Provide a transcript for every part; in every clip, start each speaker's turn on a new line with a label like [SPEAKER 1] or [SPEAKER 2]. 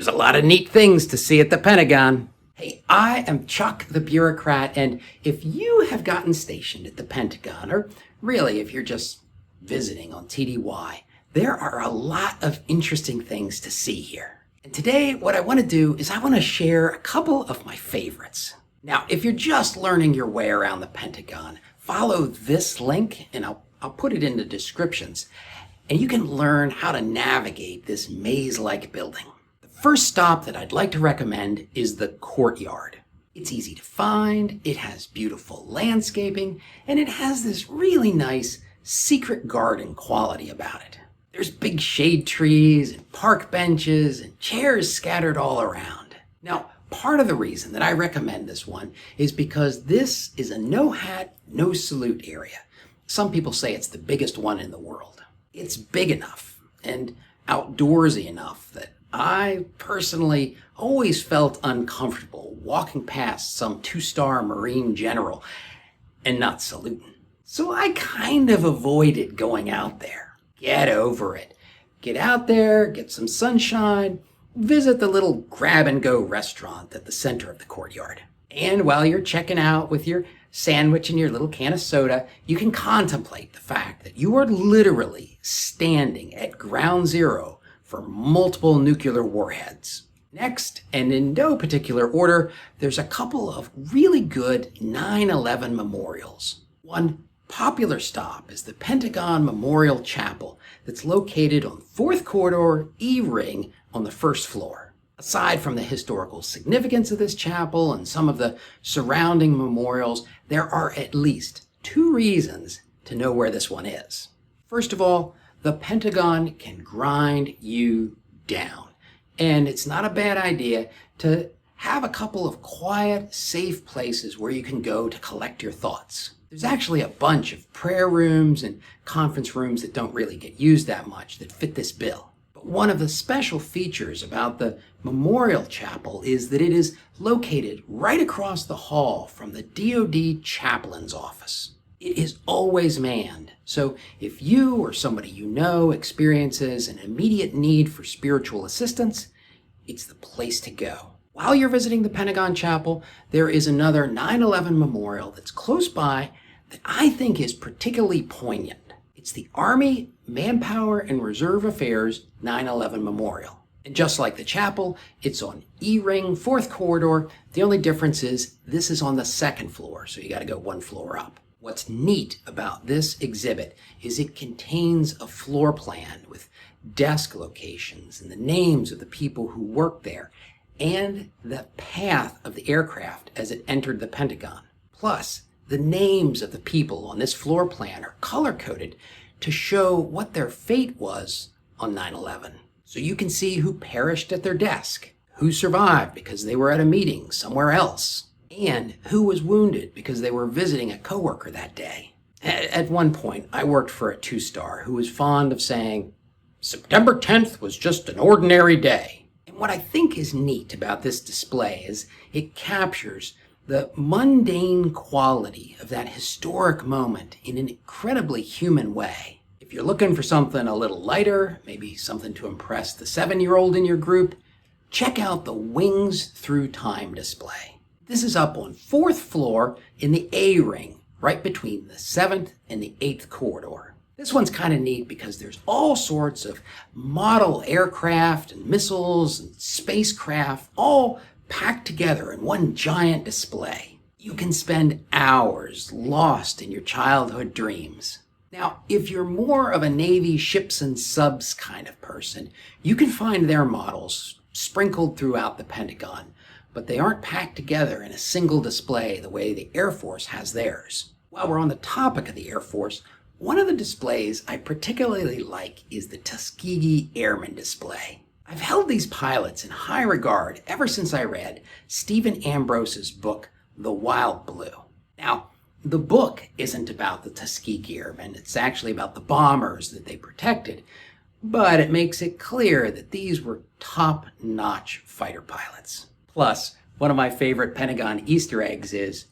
[SPEAKER 1] There's a lot of neat things to see at the Pentagon. Hey, I am Chuck the Bureaucrat, and if you have gotten stationed at the Pentagon, or really if you're just visiting on TDY, there are a lot of interesting things to see here. And today, what I want to do is I want to share a couple of my favorites. Now, if you're just learning your way around the Pentagon, follow this link, and I'll put it in the descriptions, and you can learn how to navigate this maze-like building. The first stop that I'd like to recommend is the courtyard. It's easy to find, it has beautiful landscaping, and it has this really nice secret garden quality about it. There's big shade trees and park benches and chairs scattered all around. Now, part of the reason that I recommend this one is because this is a no hat, no salute area. Some people say it's the biggest one in the world. It's big enough and outdoorsy enough that I personally always felt uncomfortable walking past some two-star Marine general and not saluting. So I kind of avoided going out there. Get over it. Get out there, get some sunshine, visit the little grab-and-go restaurant at the center of the courtyard. And while you're checking out with your sandwich and your little can of soda, you can contemplate the fact that you are literally standing at ground zero for multiple nuclear warheads. Next, and in no particular order, there's a couple of really good 9/11 memorials. One popular stop is the Pentagon Memorial Chapel that's located on 4th Corridor E Ring on the first floor. Aside from the historical significance of this chapel and some of the surrounding memorials, there are at least 2 reasons to know where this one is. First of all, the Pentagon can grind you down, and it's not a bad idea to have a couple of quiet, safe places where you can go to collect your thoughts. There's actually a bunch of prayer rooms and conference rooms that don't really get used that much that fit this bill. But one of the special features about the Memorial Chapel is that it is located right across the hall from the DoD chaplain's office. It is always manned, so if you or somebody you know experiences an immediate need for spiritual assistance, it's the place to go. While you're visiting the Pentagon Chapel, there is another 9/11 memorial that's close by that I think is particularly poignant. It's the Army Manpower and Reserve Affairs 9/11 Memorial. And just like the chapel, it's on E-Ring, 4th Corridor. The only difference is this is on the 2nd floor, so you got to go 1 floor up. What's neat about this exhibit is it contains a floor plan with desk locations and the names of the people who worked there and the path of the aircraft as it entered the Pentagon. Plus, the names of the people on this floor plan are color-coded to show what their fate was on 9/11. So you can see who perished at their desk, who survived because they were at a meeting somewhere else, and who was wounded because they were visiting a coworker that day. At one point, I worked for a 2-star who was fond of saying, "September 10th was just an ordinary day." And what I think is neat about this display is it captures the mundane quality of that historic moment in an incredibly human way. If you're looking for something a little lighter, maybe something to impress the 7-year-old in your group, check out the Wings Through Time display. This is up on 4th floor in the A-Ring, right between the 7th and the 8th corridor. This one's kind of neat because there's all sorts of model aircraft and missiles and spacecraft all packed together in one giant display. You can spend hours lost in your childhood dreams. Now, if you're more of a Navy ships and subs kind of person, you can find their models sprinkled throughout the Pentagon, but they aren't packed together in a single display the way the Air Force has theirs. While we're on the topic of the Air Force, one of the displays I particularly like is the Tuskegee Airmen display. I've held these pilots in high regard ever since I read Stephen Ambrose's book, The Wild Blue. Now, the book isn't about the Tuskegee Airmen, it's actually about the bombers that they protected, but it makes it clear that these were top-notch fighter pilots. Plus, one of my favorite Pentagon Easter eggs is,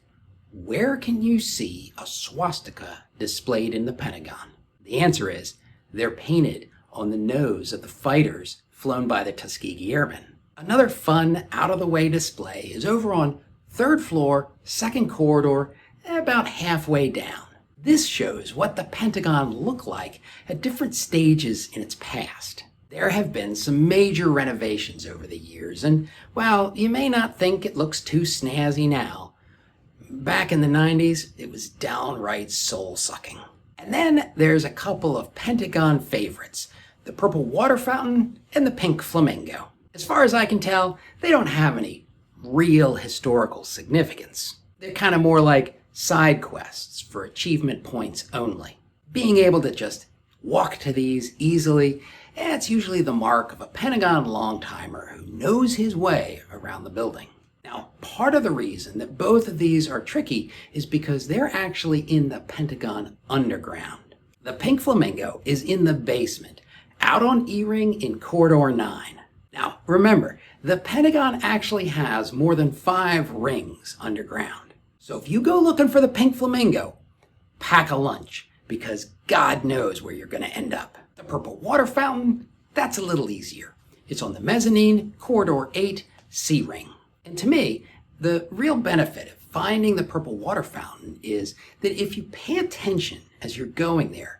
[SPEAKER 1] where can you see a swastika displayed in the Pentagon? The answer is, they're painted on the nose of the fighters flown by the Tuskegee Airmen. Another fun, out-of-the-way display is over on third floor, second corridor, about halfway down. This shows what the Pentagon looked like at different stages in its past. There have been some major renovations over the years, and while you may not think it looks too snazzy now, back in the 90s, it was downright soul-sucking. And then there's a couple of Pentagon favorites, the purple water fountain and the pink flamingo. As far as I can tell, they don't have any real historical significance. They're kind of more like side quests for achievement points only. Being able to just walk to these easily, it's usually the mark of a Pentagon long-timer who knows his way around the building. Now, part of the reason that both of these are tricky is because they're actually in the Pentagon underground. The pink flamingo is in the basement, out on E-ring in Corridor 9. Now, remember, the Pentagon actually has more than 5 rings underground. So if you go looking for the pink flamingo, pack a lunch, because God knows where you're going to end up. The purple water fountain, that's a little easier. It's on the mezzanine, Corridor 8, C ring. And to me, the real benefit of finding the purple water fountain is that if you pay attention as you're going there,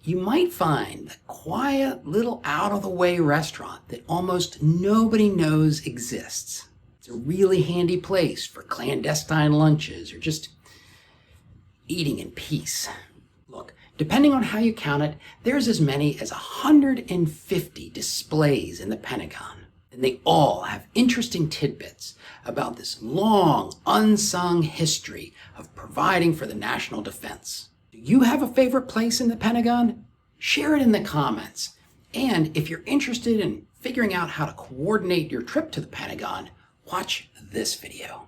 [SPEAKER 1] you might find the quiet little out-of-the-way restaurant that almost nobody knows exists. It's a really handy place for clandestine lunches or just eating in peace. Look, depending on how you count it, there's as many as 150 displays in the Pentagon. And they all have interesting tidbits about this long, unsung history of providing for the national defense. Do you have a favorite place in the Pentagon? Share it in the comments. And if you're interested in figuring out how to coordinate your trip to the Pentagon, watch this video.